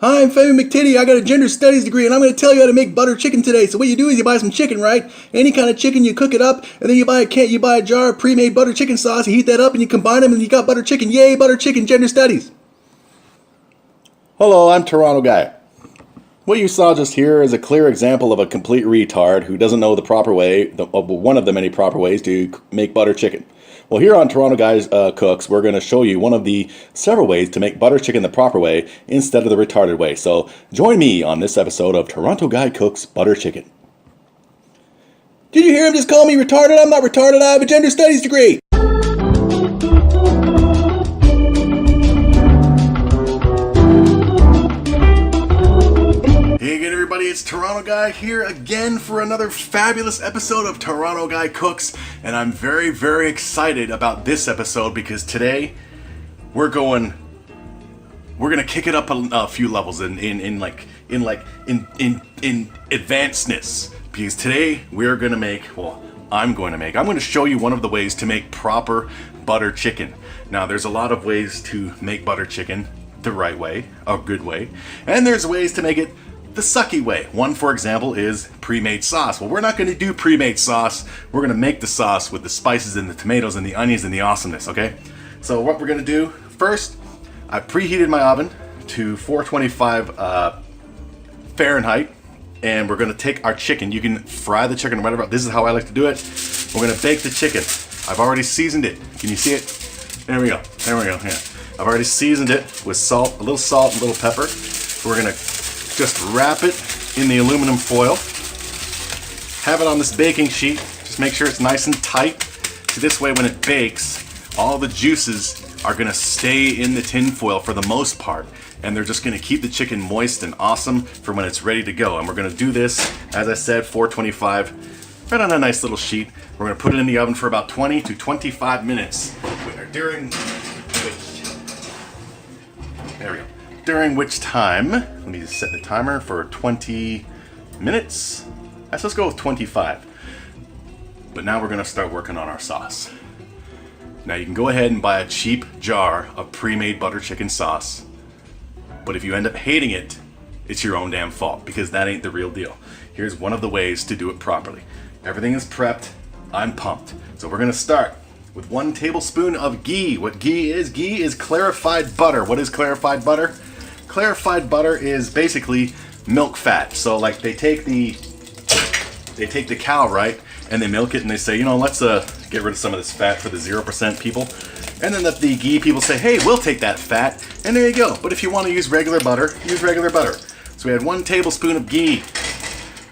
Hi, I'm Femi McTitty. I got a gender studies degree, and I'm going to tell you how to make butter chicken today. So what you do is you buy some chicken, right? Any kind of chicken, you cook it up, and then you buy a jar of pre-made butter chicken sauce. You heat that up, and you combine them, and you got butter chicken. Yay, butter chicken! Gender studies. Hello, I'm Toronto Guy. What you saw just here is a clear example of a complete retard who doesn't know the proper way, one of the many proper ways to make butter chicken. Well, here on Toronto Guys Cooks, we're going to show you one of the several ways to make butter chicken the proper way instead of the retarded way. So join me on this episode of Toronto Guy Cooks Butter Chicken. Did you hear him just call me retarded? I'm not retarded. I have a gender studies degree. Hey again, everybody, it's Toronto Guy here again for another fabulous episode of Toronto Guy Cooks, and I'm very, very excited about this episode because today we're gonna kick it up a few levels in advancedness, because today I'm going to show you one of the ways to make proper butter chicken. Now, there's a lot of ways to make butter chicken the right way, a good way, and there's ways to make it the sucky way. One, for example, is pre-made sauce. Well, we're not going to do pre-made sauce. We're going to make the sauce with the spices and the tomatoes and the onions and the awesomeness, okay? So what we're going to do, first, I preheated my oven to 425 Fahrenheit, and we're going to take our chicken. You can fry the chicken or whatever. This is how I like to do it. We're going to bake the chicken. I've already seasoned it. Can you see it? There we go. Yeah. I've already seasoned it with salt, a little pepper. We're going to just wrap it in the aluminum foil. Have it on this baking sheet. Just make sure it's nice and tight. So this way when it bakes, all the juices are gonna stay in the tin foil for the most part. And they're just gonna keep the chicken moist and awesome for when it's ready to go. And we're gonna do this, as I said, 425, right on a nice little sheet. We're gonna put it in the oven for about 20 to 25 minutes. During which time, let me just set the timer for 20 minutes. Let's go with 25. But now we're gonna start working on our sauce. Now you can go ahead and buy a cheap jar of pre-made butter chicken sauce. But if you end up hating it, it's your own damn fault, because that ain't the real deal. Here's one of the ways to do it properly. Everything is prepped, I'm pumped. So we're gonna start with 1 tablespoon of ghee. What ghee is clarified butter. What is clarified butter? Clarified butter is basically milk fat. So like they take the cow, right, and they milk it and they say, you know, let's get rid of some of this fat for the 0% people. And then the ghee people say, hey, we'll take that fat, and there you go. But if you want to use regular butter, use regular butter. So we had 1 tablespoon of ghee,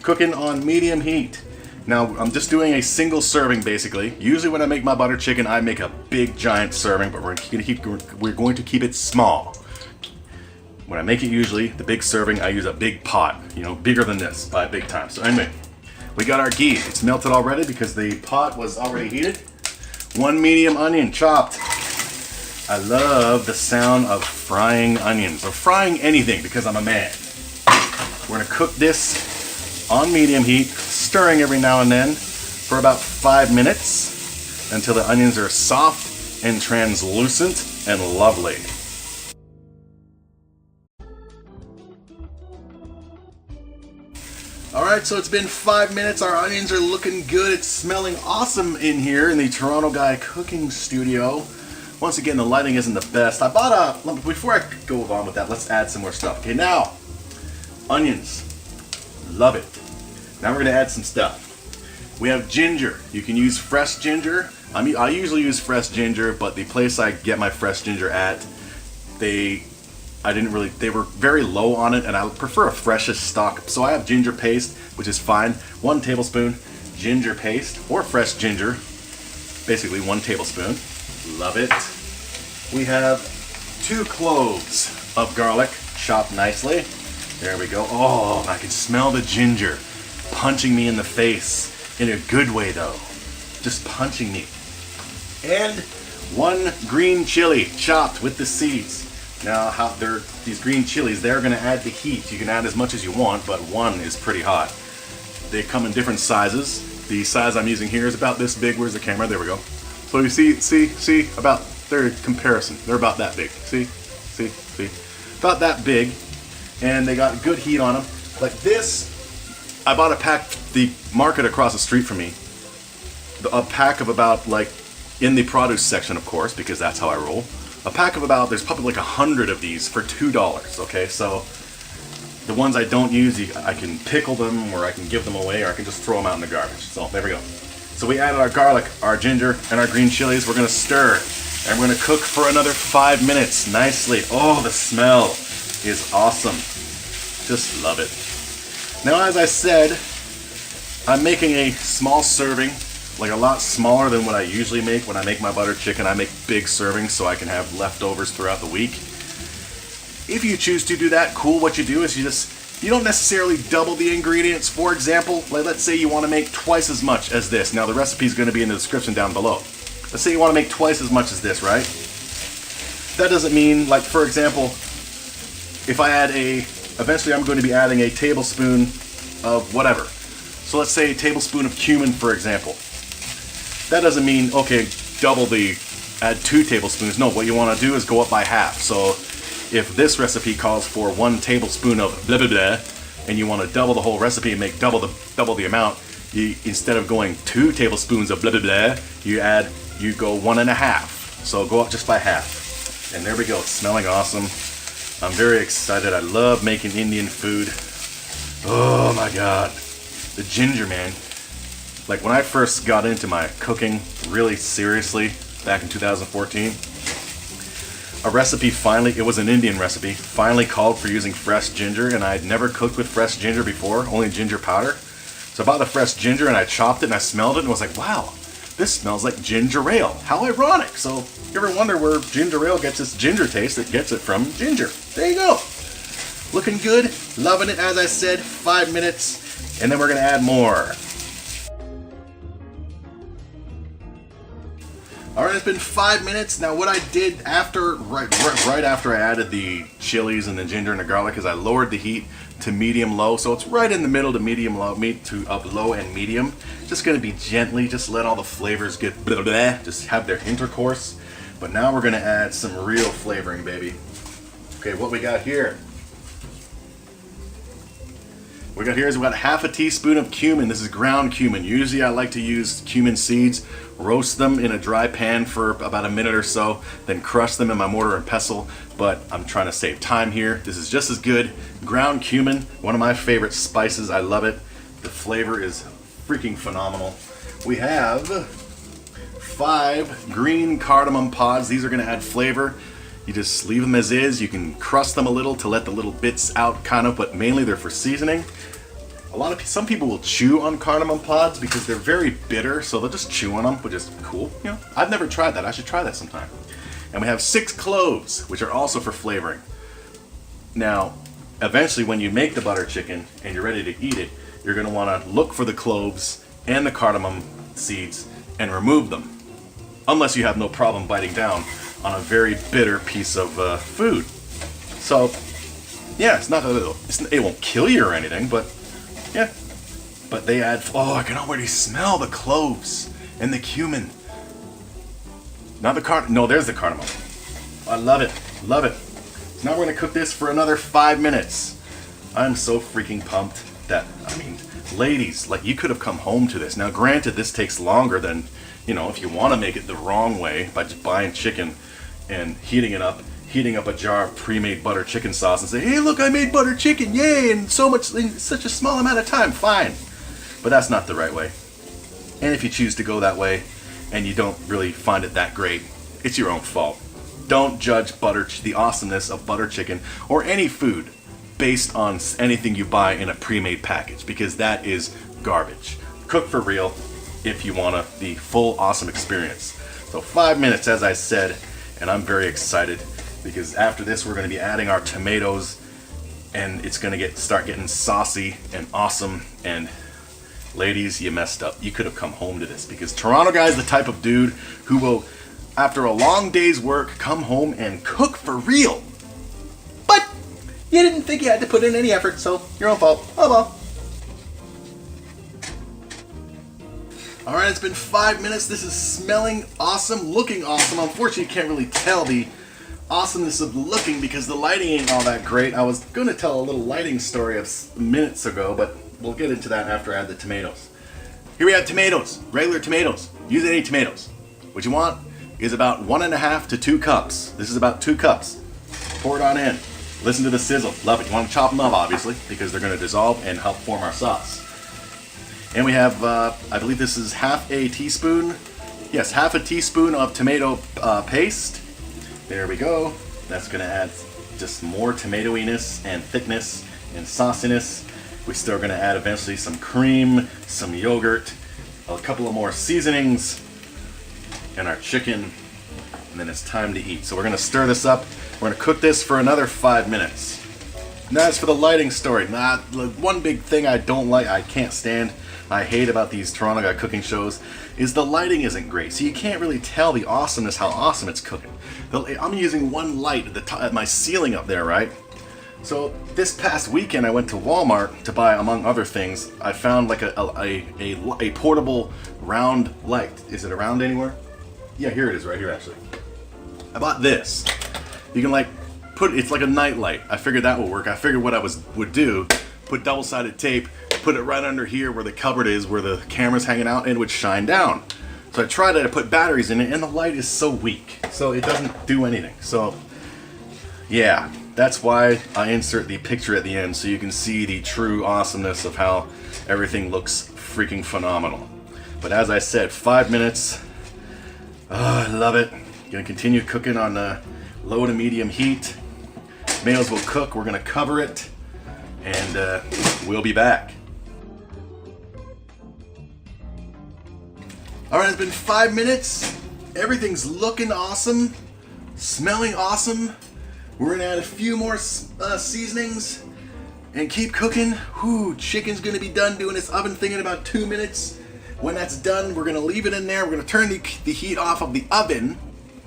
cooking on medium heat. Now I'm just doing a single serving basically. Usually when I make my butter chicken, I make a big giant serving, but we're going to keep it small. When I make it usually, the big serving, I use a big pot, you know, bigger than this by big time. So anyway, we got our ghee. It's melted already because the pot was already heated. 1 medium onion chopped. I love the sound of frying onions, or frying anything, because I'm a man. We're gonna cook this on medium heat, stirring every now and then for about 5 minutes until the onions are soft and translucent and lovely. Alright, so it's been 5 minutes. Our onions are looking good. It's smelling awesome in here in the Toronto Guy cooking studio. Once again, the lighting isn't the best. I bought before I go on with that, let's add some more stuff. Okay, now, onions. Love it. Now we're going to add some stuff. We have ginger. You can use fresh ginger. I usually use fresh ginger, but the place I get my fresh ginger at, they were very low on it, and I prefer a freshest stock. So I have ginger paste, which is fine. 1 tablespoon ginger paste, or fresh ginger. Basically 1 tablespoon. Love it. We have 2 cloves of garlic, chopped nicely. There we go. Oh, I can smell the ginger punching me in the face. In a good way though. Just punching me. And 1 green chili, chopped with the seeds. Now, these green chilies, they're going to add the heat. You can add as much as you want, but 1 is pretty hot. They come in different sizes. The size I'm using here is about this big. Where's the camera? There we go. So you see, about their comparison. They're about that big. See? About that big. and they got good heat on them. Like this, I bought a pack, the market across the street from me, a pack of about, like, in the produce section, of course, because that's how I roll. A pack of about, there's probably like 100 of these for $2, okay? So the ones I don't use, I can pickle them, or I can give them away, or I can just throw them out in the garbage. So there we go. So we added our garlic, our ginger, and our green chilies. We're gonna stir, and we're gonna cook for another 5 minutes nicely. Oh, the smell is awesome. Just love it. Now, as I said, I'm making a small serving, like a lot smaller than what I usually make. When I make my butter chicken, I make big servings so I can have leftovers throughout the week. If you choose to do that, cool. What you do is you don't necessarily double the ingredients. For example, like let's say you want to make twice as much as this. Now the recipe is going to be in the description down below. Let's say you want to make twice as much as this, right? That doesn't mean, like for example, if I add eventually I'm going to be adding a tablespoon of whatever. So let's say a tablespoon of cumin, for example. That doesn't mean, okay, add 2 tablespoons. No, what you want to do is go up by half. So if this recipe calls for 1 tablespoon of blah blah blah, and you want to double the whole recipe and make double the amount, instead of going 2 tablespoons of blah blah blah, you go 1.5. So go up just by half. And there we go. It's smelling awesome. I'm very excited. I love making Indian food. Oh my God. The ginger, man. Like when I first got into my cooking really seriously back in 2014, a recipe it was an Indian recipe, finally called for using fresh ginger, and I had never cooked with fresh ginger before, only ginger powder. So I bought the fresh ginger and I chopped it and I smelled it and was like, wow, this smells like ginger ale. How ironic. So you ever wonder where ginger ale gets its ginger taste? It gets it from ginger. There you go. Looking good, loving it, as I said, 5 minutes, and then we're gonna add more. Alright, it's been 5 minutes. Now what I did right after I added the chilies and the ginger and the garlic is I lowered the heat to medium-low. So it's right in the middle to medium-low, of low and medium. Just gonna be gently, just let all the flavors get blah, blah, blah, just have their intercourse. But now we're gonna add some real flavoring, baby. Okay, what we got here? What we got here is we got half a teaspoon of cumin. This is ground cumin. Usually I like to use cumin seeds, roast them in a dry pan for about a minute or so, then crush them in my mortar and pestle, but I'm trying to save time here. This is just as good. Ground cumin, one of my favorite spices. I love it. The flavor is freaking phenomenal. We have 5 green cardamom pods. These are gonna add flavor. You just leave them as is. You can crust them a little to let the little bits out kind of, but mainly they're for seasoning. Some people will chew on cardamom pods because they're very bitter, so they'll just chew on them, which is cool. You know, I've never tried that. I should try that sometime. And we have 6 cloves, which are also for flavoring. Now, eventually when you make the butter chicken and you're ready to eat it, you're gonna wanna look for the cloves and the cardamom seeds and remove them. Unless you have no problem biting down on a very bitter piece of food. So, yeah, it won't kill you or anything, but yeah. But they add, oh, I can already smell the cloves and the cumin. Not the no, there's the cardamom. I love it, love it. So now we're gonna cook this for another 5 minutes. I'm so freaking pumped that, I mean, ladies, like you could have come home to this. Now granted, this takes longer than, you know, if you wanna make it the wrong way by just buying chicken and heating up a jar of pre-made butter chicken sauce and say, hey look, I made butter chicken, yay, in such a small amount of time, fine. But that's not the right way. And if you choose to go that way and you don't really find it that great, it's your own fault. Don't judge the awesomeness of butter chicken or any food based on anything you buy in a pre-made package, because that is garbage. Cook for real if you want the full awesome experience. So 5 minutes, as I said, and I'm very excited because after this we're going to be adding our tomatoes and it's going to start getting saucy and awesome. And ladies, you messed up. You could have come home to this, because Toronto guy is the type of dude who will, after a long day's work, come home and cook for real. But you didn't think you had to put in any effort, so your own fault. Oh well. Alright, it's been 5 minutes. This is smelling awesome, looking awesome. Unfortunately, you can't really tell the awesomeness of looking because the lighting ain't all that great. I was going to tell a little lighting story of minutes ago, but we'll get into that after I add the tomatoes. Here we have tomatoes, regular tomatoes. Use any tomatoes. What you want is about 1.5 to 2 cups. This is about 2 cups. Pour it on in. Listen to the sizzle. Love it. You want to chop them up, obviously, because they're going to dissolve and help form our sauce. And we have, I believe this is half a teaspoon. Yes, half a teaspoon of tomato paste. There we go. That's going to add just more tomatoiness and thickness and sauciness. We're still going to add eventually some cream, some yogurt, a couple of more seasonings, and our chicken. And then it's time to eat. So we're going to stir this up. We're going to cook this for another 5 minutes. And that's for the lighting story. One big thing I don't like, I can't stand, I hate about these Toronto guy cooking shows is the lighting isn't great. So you can't really tell the awesomeness, how awesome it's cooking. I'm using one light at the top, at my ceiling up there, right? So this past weekend I went to Walmart to buy, among other things, I found like a portable round light. Is it around anywhere? Yeah, here it is, right here actually. I bought this. You can like it's like a night light. I figured that would work. I figured what I would do, put double-sided tape, put it right under here where the cupboard is, where the camera's hanging out, and it would shine down. So I tried it, I put batteries in it, and the light is so weak, so it doesn't do anything. So yeah, that's why I insert the picture at the end so you can see the true awesomeness of how everything looks freaking phenomenal. But as I said, 5 minutes. I love it. Gonna continue cooking on low to medium heat. Tomatoes will cook. We're gonna cover it, and we'll be back. All right, it's been 5 minutes. Everything's looking awesome, smelling awesome. We're gonna add a few more seasonings and keep cooking. Whew, chicken's gonna be done doing this oven thing in about 2 minutes. When that's done, we're gonna leave it in there. We're gonna turn the heat off of the oven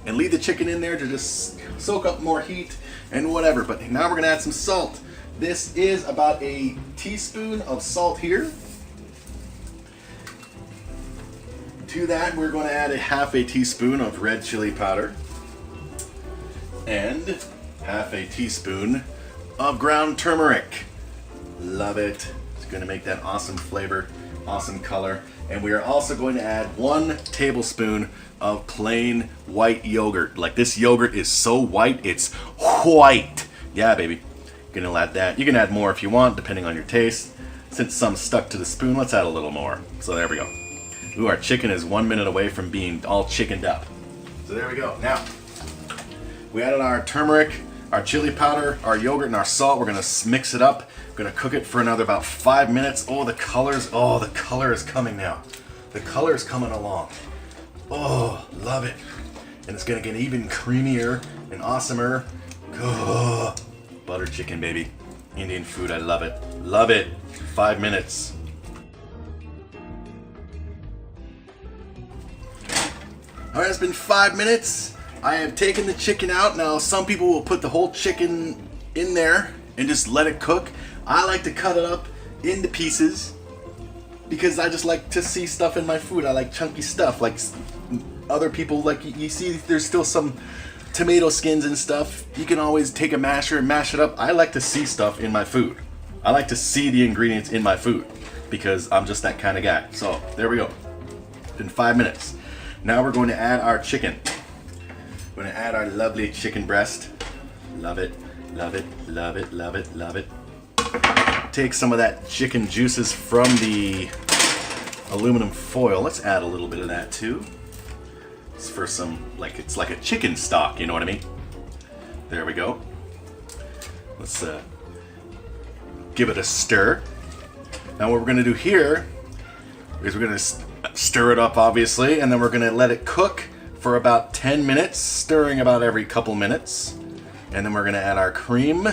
and leave the chicken in there to just soak up more heat and whatever. But now we're gonna add some salt. This is about a teaspoon of salt here. To that, we're going to add a half a teaspoon of red chili powder and half a teaspoon of ground turmeric. Love it. It's going to make that awesome flavor, awesome color. And we are also going to add 1 tablespoon of plain white yogurt. Like, this yogurt is so white, it's white. Yeah, baby. You're going to add that. You can add more if you want, depending on your taste. Since some stuck to the spoon, let's add a little more. So there we go. Ooh, our chicken is 1 minute away from being all chickened up. So there we go. Now, we added our turmeric, our chili powder, our yogurt, and our salt. We're going to mix it up. We're going to cook it for another about 5 minutes. Oh, the color is coming now. The color is coming along. Oh, love it. And it's going to get even creamier and awesomer. Oh, butter chicken, baby. Indian food, I love it. Love it. 5 minutes. All right, it's been 5 minutes. I have taken the chicken out. Now, some people will put the whole chicken in there and just let it cook. I like to cut it up into pieces because I just like to see stuff in my food. I like chunky stuff. Like other people, like you see, there's still some tomato skins and stuff. You can always take a masher and mash it up. I like to see stuff in my food. I like to see the ingredients in my food because I'm just that kind of guy. So there we go. It's been 5 minutes. Now we're going to add our chicken. We're going to add our lovely chicken breast. Love it, love it, love it, love it, love it. Take some of that chicken juices from the aluminum foil. Let's add a little bit of that too. It's for some, it's like a chicken stock, you know what I mean? There we go. Let's give it a stir. Now what we're going to do here is we're going to stir it up, obviously, and then we're going to let it cook for about 10 minutes, stirring about every couple minutes. And then we're going to add our cream,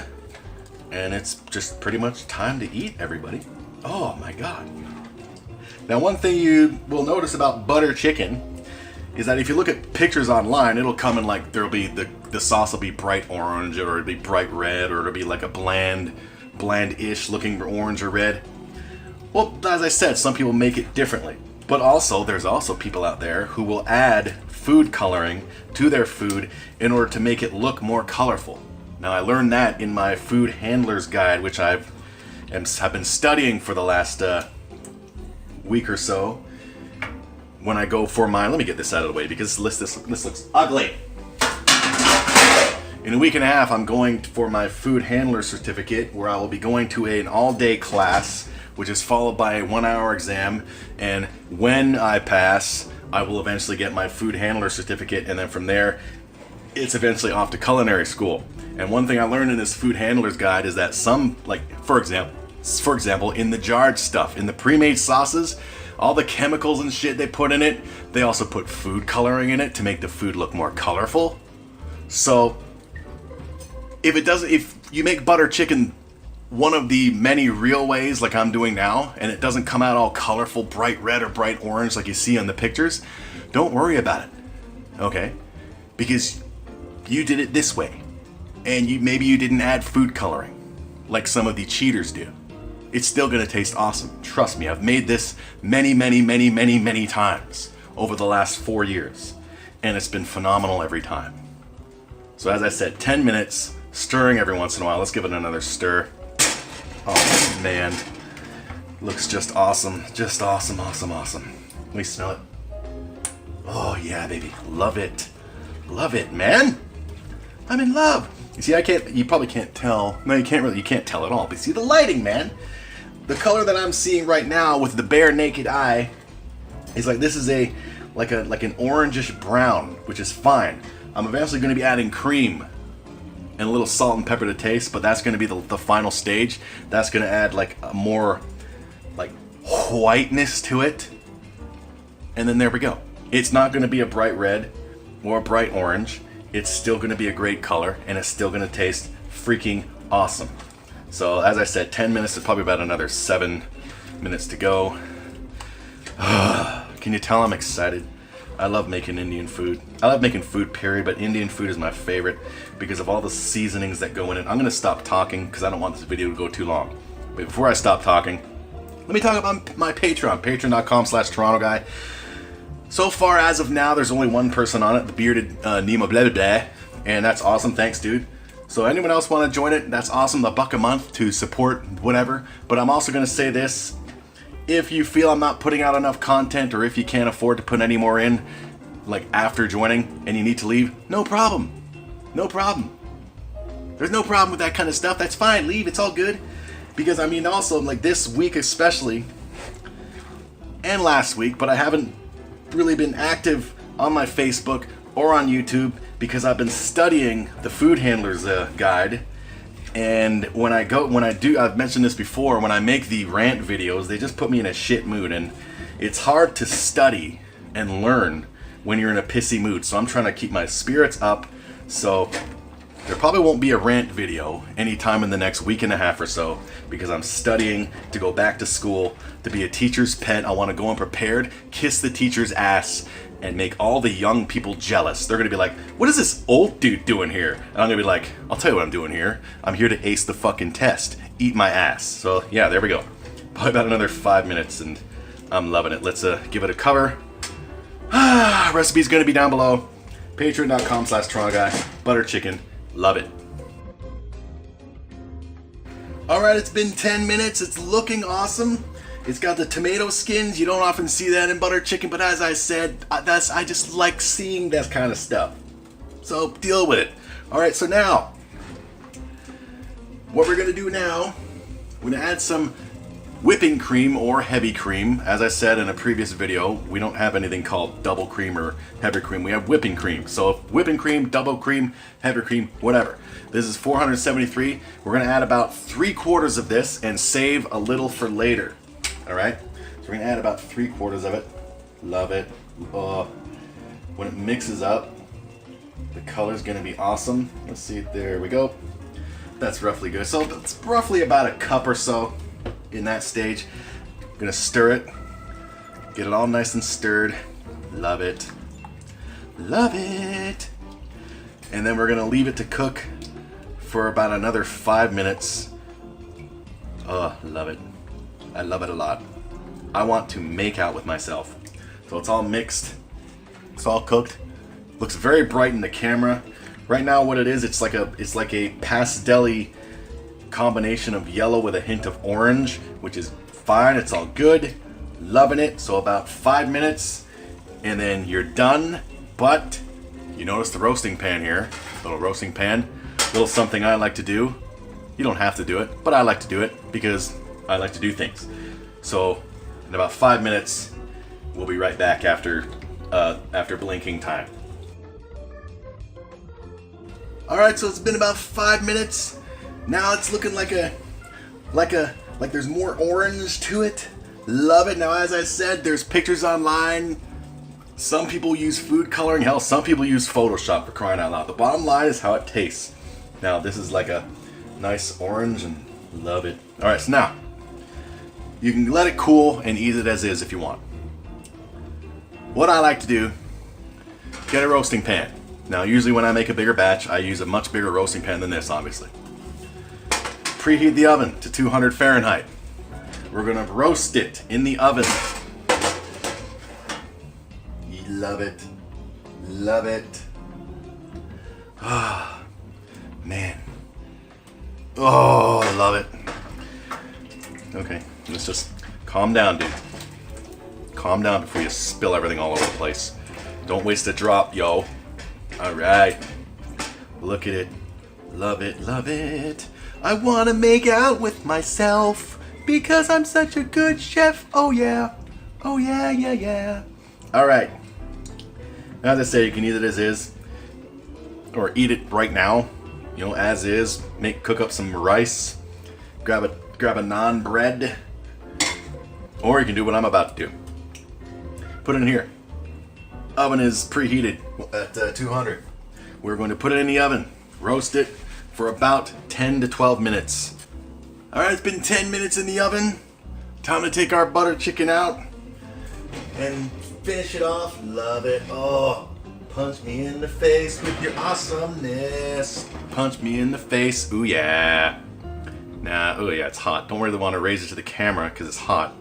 and it's just pretty much time to eat, everybody. Oh my God. Now, one thing you will notice about butter chicken is that if you look at pictures online, it'll come in like there'll be the sauce will be bright orange, or it'll be bright red, or it'll be like a bland-ish looking orange or red. Well, as I said, some people make it differently. But also, there's also people out there who will add food coloring to their food in order to make it look more colorful. Now, I learned that in my food handler's guide, which have been studying for the last week or so. When I go for mine, let me get this out of the way because this looks ugly. In a week and a half, I'm going for my food handler certificate, where I will be going to an all-day class, which is followed by a 1-hour exam. And when I pass, I will eventually get my food handler certificate, and then from there, it's eventually off to culinary school. And one thing I learned in this food handler's guide is that some, like for example, in the jarred stuff, in the pre-made sauces, all the chemicals and shit they put in it, they also put food coloring in it to make the food look more colorful. So if you make butter chicken one of the many real ways like I'm doing now, and it doesn't come out all colorful, bright red or bright orange like you see on the pictures, don't worry about it, okay? Because you did it this way, and maybe you didn't add food coloring like some of the cheaters do. It's still gonna taste awesome. Trust me, I've made this many times over the last 4 years, and it's been phenomenal every time. So as I said, 10 minutes, stirring every once in a while. Let's give it another stir. Oh man, looks just awesome. Just awesome. Let me smell it. Oh yeah, baby, love it. Love it, man. I'm in love. You see, you probably can't tell. No, you can't tell at all. But see the lighting, man. The color that I'm seeing right now with the bare naked eye is like, this is like an orangish brown, which is fine. I'm eventually going to be adding cream and a little salt and pepper to taste, but that's going to be the final stage. That's going to add like a more like whiteness to it. And then there we go. It's not going to be a bright red or a bright orange. It's still going to be a great color, and it's still going to taste freaking awesome. So as I said, 10 minutes is probably about another 7 minutes to go. Can you tell I'm excited? I love making Indian food. I love making food, period, but Indian food is my favorite because of all the seasonings that go in it. I'm going to stop talking because I don't want this video to go too long. But before I stop talking, let me talk about my Patreon, patreon.com/TorontoGuy. So far, as of now, there's only one person on it, the bearded Nemo blah blah blah, and that's awesome. Thanks, dude. So anyone else want to join it, that's awesome. $1 a month to support whatever. But I'm also going to say this. If you feel I'm not putting out enough content, or if you can't afford to put any more in, like after joining, and you need to leave, no problem. No problem. There's no problem with that kind of stuff. That's fine. Leave. It's all good. Because, I mean, also, like this week especially, and last week, but I haven't really been active on my Facebook or on YouTube because I've been studying the food handler's guide. And I've mentioned this before, when I make the rant videos, they just put me in a shit mood, and it's hard to study and learn when you're in a pissy mood. So I'm trying to keep my spirits up. So there probably won't be a rant video anytime in the next week and a half or so, because I'm studying to go back to school to be a teacher's pet. I want to go in prepared, kiss the teacher's ass, and make all the young people jealous. They're going to be like, what is this old dude doing here? And I'm going to be like, I'll tell you what I'm doing here. I'm here to ace the fucking test. Eat my ass. So yeah, there we go. Probably about another 5 minutes, and I'm loving it. Let's give it a cover. Recipe's going to be down below. Patreon.com/TorontoGuy. Butter chicken. Love it. Alright, it's been 10 minutes. It's looking awesome. It's got the tomato skins. You don't often see that in butter chicken, but as I said, I just like seeing that kind of stuff. So deal with it. Alright, so now, what we're going to do now, we're going to add some whipping cream or heavy cream. As I said in a previous video, we don't have anything called double cream or heavy cream. We have whipping cream. So whipping cream, double cream, heavy cream, whatever. This is 473. We're going to add about 3/4 of this and save a little for later. Alright? So we're going to add about 3/4 of it. Love it. When it mixes up, the color's going to be awesome. Let's see. There we go. That's roughly good. So it's roughly about a cup or so. In that stage, I'm gonna stir it, get it all nice and stirred. Love it. Love it. And then we're gonna leave it to cook for about another 5 minutes. Oh, love it. I love it a lot. I want to make out with myself. So it's all mixed, it's all cooked. Looks very bright in the camera. Right now what it is, it's like a pastel-y combination of yellow with a hint of orange, which is fine. It's all good. Loving it. So about 5 minutes and then you're done. But you notice the roasting pan here. Little roasting pan. Little something I like to do. You don't have to do it, but I like to do it because I like to do things. So in about 5 minutes, we'll be right back after blinking time. All right, so it's been about 5 minutes. Now it's looking like there's more orange to it. Love it. Now, as I said, there's pictures online. Some people use food coloring. Hell, some people use Photoshop, for crying out loud. The bottom line is how it tastes. Now, this is like a nice orange and love it. All right, so now you can let it cool and eat it as is if you want. What I like to do, get a roasting pan. Now, usually when I make a bigger batch, I use a much bigger roasting pan than this, obviously. Preheat the oven to 200 Fahrenheit. We're gonna roast it in the oven. You love it. Love it. Ah, man. Oh, I love it. Okay, let's just calm down, dude. Calm down before you spill everything all over the place. Don't waste a drop, yo. All right. Look at it. Love it, love it. I want to make out with myself because I'm such a good chef. Oh, yeah. Oh, yeah, yeah, yeah. All right. As I say, you can eat it as is or eat it right now. You know, as is. Cook up some rice. Grab a naan bread. Or you can do what I'm about to do. Put it in here. Oven is preheated at 200. We're going to put it in the oven. Roast it for about 10 to 12 minutes. All right, it's been 10 minutes in the oven. Time to take our butter chicken out and finish it off. Love it. Oh, punch me in the face with your awesomeness. Punch me in the face. Ooh, yeah. Nah, oh yeah, it's hot. Don't really want to raise it to the camera because it's hot.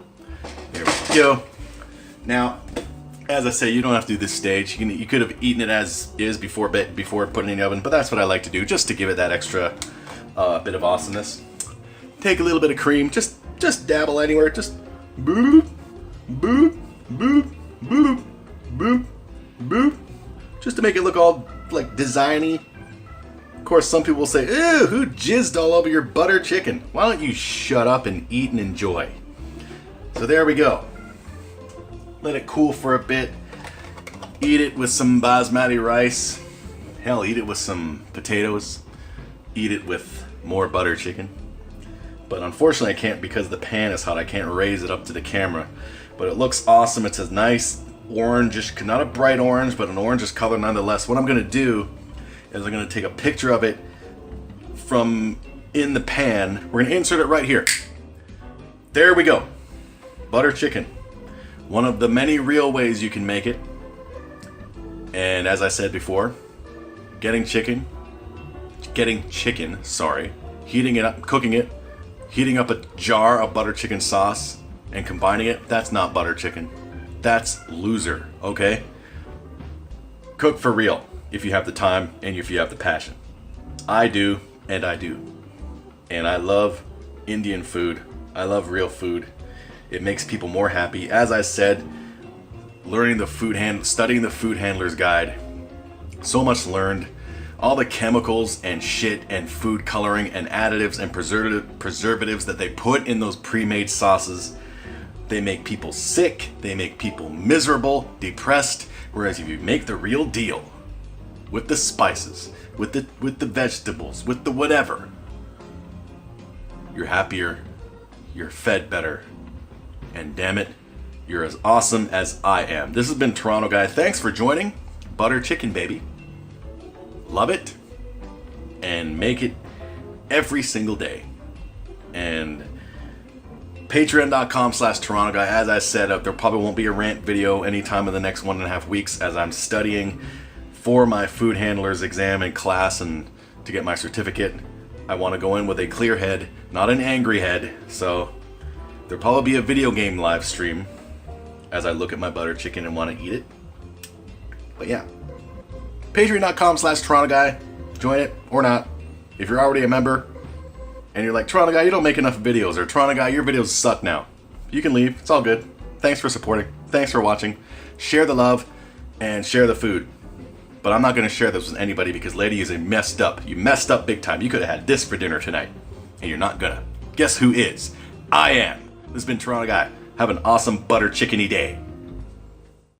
There we go. Now, as I say, you don't have to do this stage. You could have eaten it as is before putting it in the oven, but that's what I like to do, just to give it that extra bit of awesomeness. Take a little bit of cream, just dabble anywhere, just boop, boop, boop, boop, boop, boop, just to make it look all like designy. Of course, some people will say, "Ew, who jizzed all over your butter chicken?" Why don't you shut up and eat and enjoy? So there we go. Let it cool for a bit. Eat it with some basmati rice. Hell, eat it with some potatoes. Eat it with more butter chicken. But unfortunately I can't because the pan is hot. I can't raise it up to the camera. But it looks awesome. It's a nice orangish, not a bright orange, but an orangish color nonetheless. What I'm going to do is I'm going to take a picture of it from in the pan. We're going to insert it right here. There we go. Butter chicken. One of the many real ways you can make it. And as I said before, getting chicken, heating it up, cooking it, heating up a jar of butter chicken sauce and combining it, that's not butter chicken. That's loser, okay? Cook for real if you have the time and if you have the passion. I do, and I do. And I love Indian food. I love real food. It makes people more happy. As I said, studying the food handler's guide, so much learned. All the chemicals and shit and food coloring and additives and preservatives that they put in those pre-made sauces, they make people sick, they make people miserable, depressed. Whereas if you make the real deal with the spices, with the vegetables, with the whatever, you're happier, you're fed better. And damn it, you're as awesome as I am. This has been Toronto Guy. Thanks for joining. Butter chicken, baby. Love it. And make it every single day. And patreon.com/Toronto Guy. As I said, there probably won't be a rant video anytime in the next 1.5 weeks as I'm studying for my food handler's exam and class and to get my certificate. I want to go in with a clear head, not an angry head. So there'll probably be a video game live stream as I look at my butter chicken and want to eat it. But yeah, Patreon.com/TorontoGuy. Join it or not. If you're already a member and you're like, Toronto Guy, you don't make enough videos, or Toronto Guy, your videos suck now, you can leave. It's all good. Thanks for supporting. Thanks for watching. Share the love and share the food. But I'm not going to share this with anybody because, lady, you messed up. You messed up big time. You could have had this for dinner tonight. And you're not gonna. Guess who is? I am. This has been Toronto Guy. Have an awesome butter chickeny day.